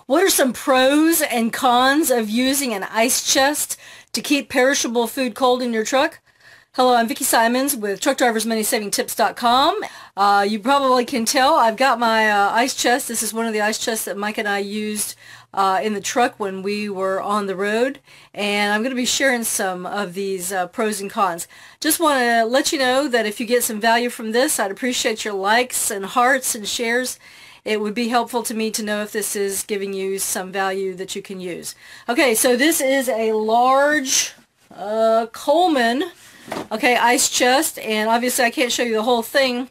What are some pros and cons of using an ice chest to keep perishable food cold in your truck? Hello, I'm Vicki Simons with TruckDriversMoneySavingTips.com. You probably can tell I've got my ice chest. This is one of the ice chests that Mike and I used in the truck when we were on the road, and I'm going to be sharing some of these pros and cons. Just want to let you know that if you get some value from this, I'd appreciate your likes and hearts and shares. It would be helpful to me to know if this is giving you some value that you can use. Okay, so this is a large Coleman ice chest, and obviously I can't show you the whole thing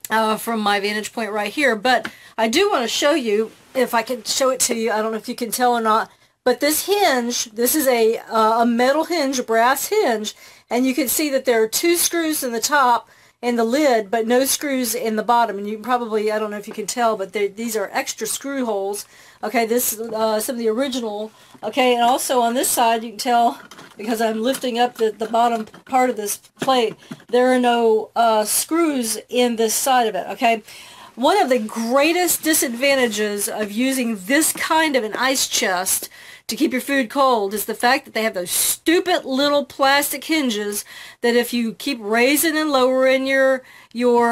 from my vantage point right here, but I do want to show you, if I can show it to you. I don't know if you can tell or not, but this hinge, this is a metal hinge, a brass hinge, and you can see that there are 2 screws in the top and the lid, but no screws in the bottom. And you can probably, I don't know if you can tell, but these are extra screw holes. Okay, this is some of the original. Okay, and also on this side, you can tell, because I'm lifting up the bottom part of this plate, there are no screws in this side of it. Okay, one of the greatest disadvantages of using this kind of an ice chest to keep your food cold is the fact that they have those stupid little plastic hinges that if you keep raising and lowering your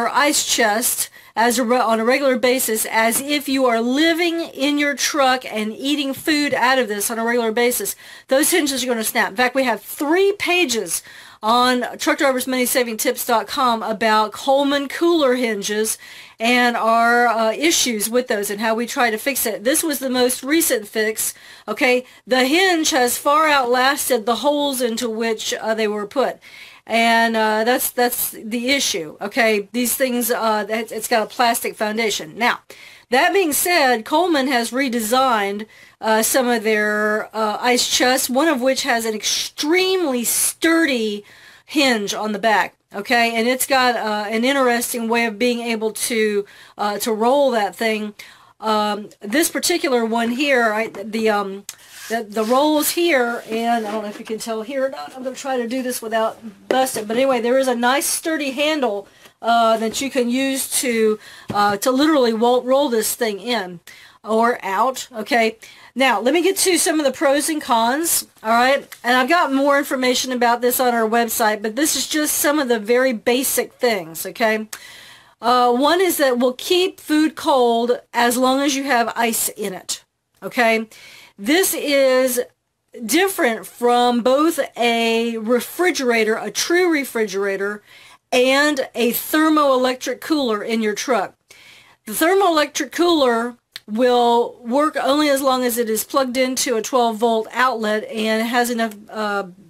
ice chest on a regular basis, as if you are living in your truck and eating food out of this on a regular basis, those hinges are going to snap. In fact, we have 3 pages on TruckDriversMoneySavingTips.com about Coleman cooler hinges and our issues with those and how we try to fix it. This was the most recent fix. Okay, the hinge has far outlasted the holes into which they were put, and that's the issue. Okay, these things, it's got a plastic foundation. Now, that being said, Coleman has redesigned some of their ice chests, one of which has an extremely sturdy hinge on the back. Okay, and it's got an interesting way of being able to roll that thing. This particular one here, the rolls here, and I don't know if you can tell here or not. I'm going to try to do this without busting. But anyway, there is a nice sturdy handle that you can use to literally roll this thing in or out. Okay, now let me get to some of the pros and cons. All right, and I've got more information about this on our website, but this is just some of the very basic things. Okay, one is that will keep food cold as long as you have ice in it. Okay, this is different from both a refrigerator, a true refrigerator, and a thermoelectric cooler in your truck. The thermoelectric cooler will work only as long as it is plugged into a 12-volt outlet and has enough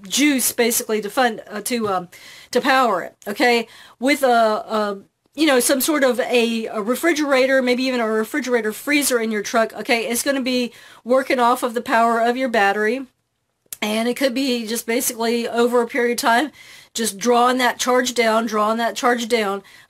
juice basically to power it. Okay, with some sort of a refrigerator, maybe even a refrigerator freezer in your truck, okay, it's going to be working off of the power of your battery, and it could be just basically over a period of time just drawing that charge down,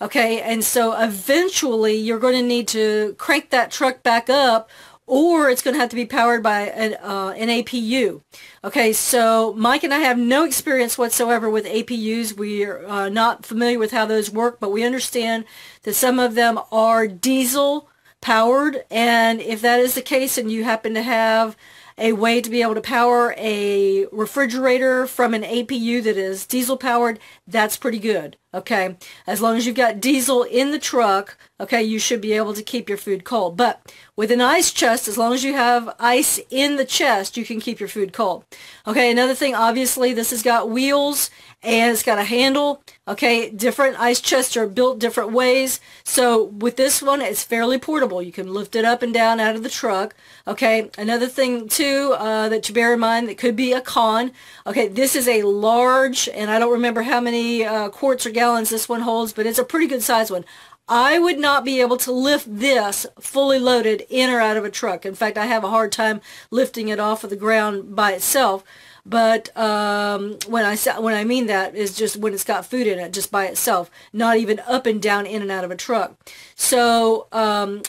okay, and so eventually you're going to need to crank that truck back up, or it's going to have to be powered by an APU. Okay, so Mike and I have no experience whatsoever with APUs. We are not familiar with how those work, but we understand that some of them are diesel powered, and if that is the case and you happen to have a way to be able to power a refrigerator from an APU that is diesel powered, that's pretty good. Okay, as long as you've got diesel in the truck, okay, you should be able to keep your food cold. But with an ice chest, as long as you have ice in the chest, you can keep your food cold. Okay, another thing, obviously, this has got wheels and it's got a handle. Okay, different ice chests are built different ways. So with this one, it's fairly portable. You can lift it up and down out of the truck. Okay, another thing too that you bear in mind that could be a con. Okay, this is a large, and I don't remember how many quarts or gallons this one holds, but it's a pretty good size one. I would not be able to lift this fully loaded in or out of a truck. In fact, I have a hard time lifting it off of the ground by itself. But when I mean that is just when it's got food in it, just by itself, not even up and down in and out of a truck. So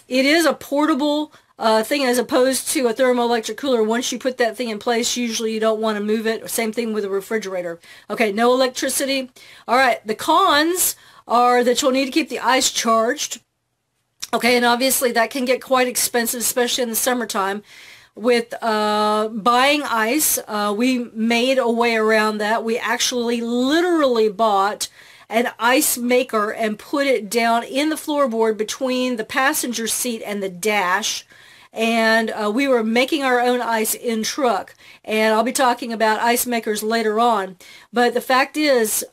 it is a portable thing as opposed to a thermoelectric cooler. Once you put that thing in place, usually you don't want to move it. Same thing with a refrigerator. Okay, no electricity. All right, the cons are that you'll need to keep the ice charged. Okay, and obviously that can get quite expensive, especially in the summertime. With buying ice, we made a way around that. We actually literally bought an ice maker and put it down in the floorboard between the passenger seat and the dash. And we were making our own ice in truck. And I'll be talking about ice makers later on. But the fact is,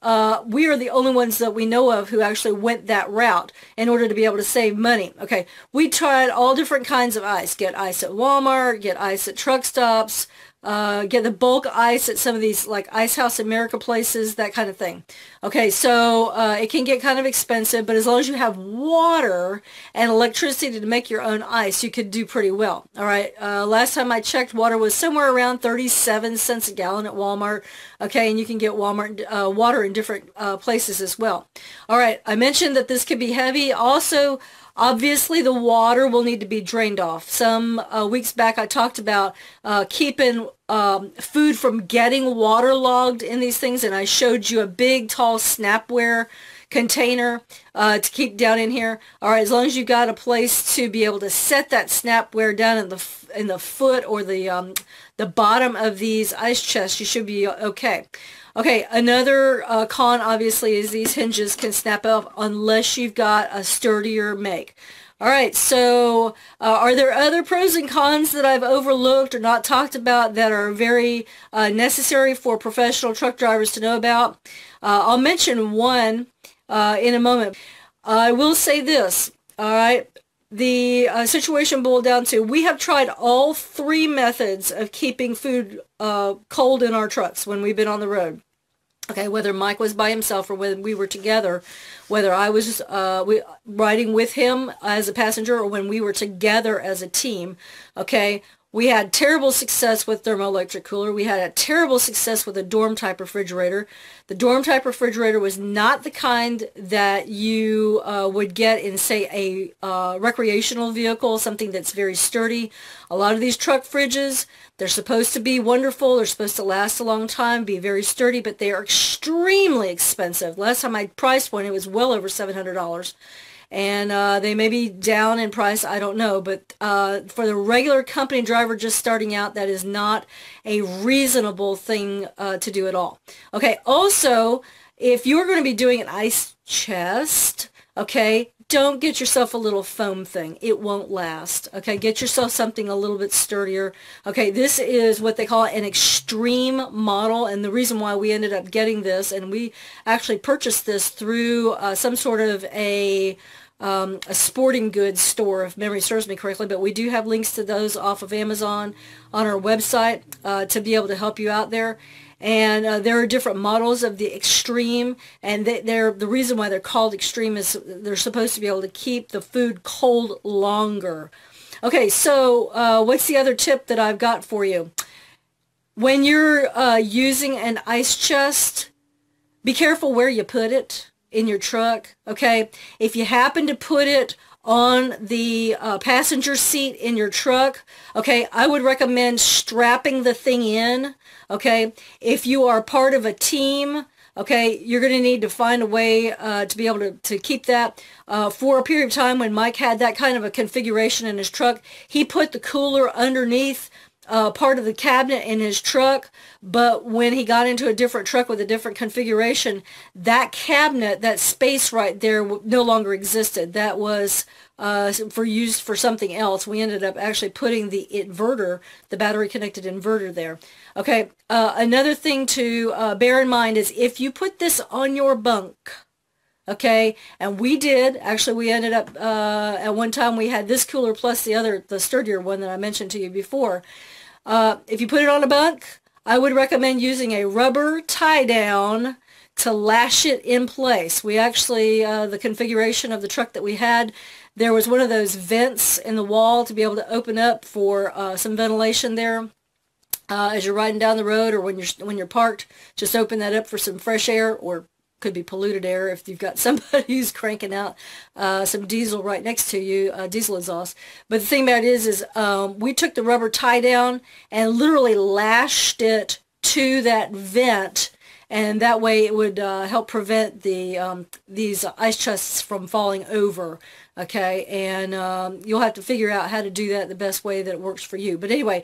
we are the only ones that we know of who actually went that route in order to be able to save money. Okay, we tried all different kinds of ice. Get ice at Walmart, get ice at truck stops, get the bulk ice at some of these like Ice House America places, that kind of thing. Okay, so it can get kind of expensive, but as long as you have water and electricity to make your own ice, you could do pretty well. All right, last time I checked, water was somewhere around 37 cents a gallon at Walmart. Okay, and you can get Walmart water in different places as well. All right, I mentioned that this could be heavy. Also, obviously, the water will need to be drained off. Some weeks back, I talked about keeping food from getting waterlogged in these things, and I showed you a big, tall Snapware container to keep down in here. All right, as long as you've got a place to be able to set that Snapware down in the foot or the bottom of these ice chests, you should be okay. Okay, another con obviously is these hinges can snap off unless you've got a sturdier make. All right, so are there other pros and cons that I've overlooked or not talked about that are very necessary for professional truck drivers to know about? I'll mention one in a moment. I will say this, all right? The situation boiled down to, we have tried all three methods of keeping food cold in our trucks when we've been on the road. Okay, whether Mike was by himself or whether we were together, whether I was riding with him as a passenger or when we were together as a team, okay, we had terrible success with thermoelectric cooler. We had a terrible success with a dorm type refrigerator. The dorm type refrigerator was not the kind that you would get in, say, a recreational vehicle, something that's very sturdy. A lot of these truck fridges, they're supposed to be wonderful. They're supposed to last a long time, be very sturdy, but they are extremely expensive. Last time I priced one, it was well over $700. And they may be down in price, I don't know, but for the regular company driver just starting out, that is not a reasonable thing to do at all. Okay, also, if you're going to be doing an ice chest, okay, don't get yourself a little foam thing. It won't last. Okay, get yourself something a little bit sturdier. Okay, this is what they call an extreme model, and the reason why we ended up getting this, and we actually purchased this through some sort of a sporting goods store, if memory serves me correctly, but we do have links to those off of Amazon on our website to be able to help you out there. And there are different models of the extreme, and the reason why they're called extreme is they're supposed to be able to keep the food cold longer. Okay, so what's the other tip that I've got for you? When you're using an ice chest, be careful where you put it in your truck, okay? If you happen to put it on the passenger seat in your truck, okay, I would recommend strapping the thing in, okay? If you are part of a team, okay, you're going to need to find a way to be able to keep that. For a period of time when Mike had that kind of a configuration in his truck, he put the cooler underneath part of the cabinet in his truck, but when he got into a different truck with a different configuration, that cabinet, that space right there no longer existed. That was used for something else. We ended up actually putting the inverter, the battery connected inverter there. Okay, another thing to bear in mind is if you put this on your bunk, okay, and we did, actually we ended up, at one time we had this cooler plus the sturdier one that I mentioned to you before. If you put it on a bunk, I would recommend using a rubber tie down to lash it in place. We actually, the configuration of the truck that we had, there was one of those vents in the wall to be able to open up for some ventilation there. As you're riding down the road or when you're parked, just open that up for some fresh air, or could be polluted air if you've got somebody who's cranking out some diesel right next to you, diesel exhaust. But the thing about it is we took the rubber tie down and literally lashed it to that vent, and that way it would help prevent these ice chests from falling over. Okay, and you'll have to figure out how to do that the best way that works for you. But anyway,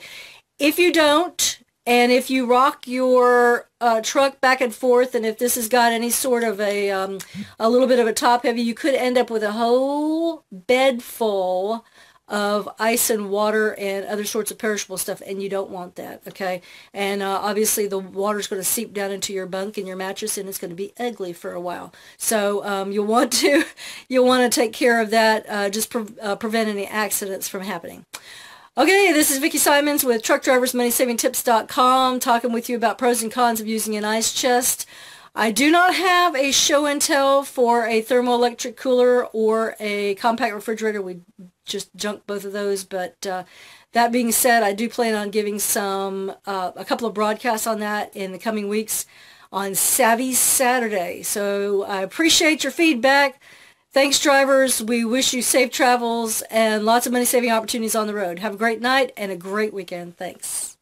if you don't, and if you rock your truck back and forth, and if this has got any sort of a little bit of a top heavy, you could end up with a whole bed full of ice and water and other sorts of perishable stuff, and you don't want that, okay? And obviously the water's going to seep down into your bunk and your mattress, and it's going to be ugly for a while. So you'll want to take care of that, just prevent any accidents from happening. Okay, this is Vicki Simons with TruckDriversMoneySavingTips.com, talking with you about pros and cons of using an ice chest. I do not have a show and tell for a thermoelectric cooler or a compact refrigerator. We just junked both of those, but that being said, I do plan on giving a couple of broadcasts on that in the coming weeks on Savvy Saturday. So I appreciate your feedback. Thanks, drivers. We wish you safe travels and lots of money-saving opportunities on the road. Have a great night and a great weekend. Thanks.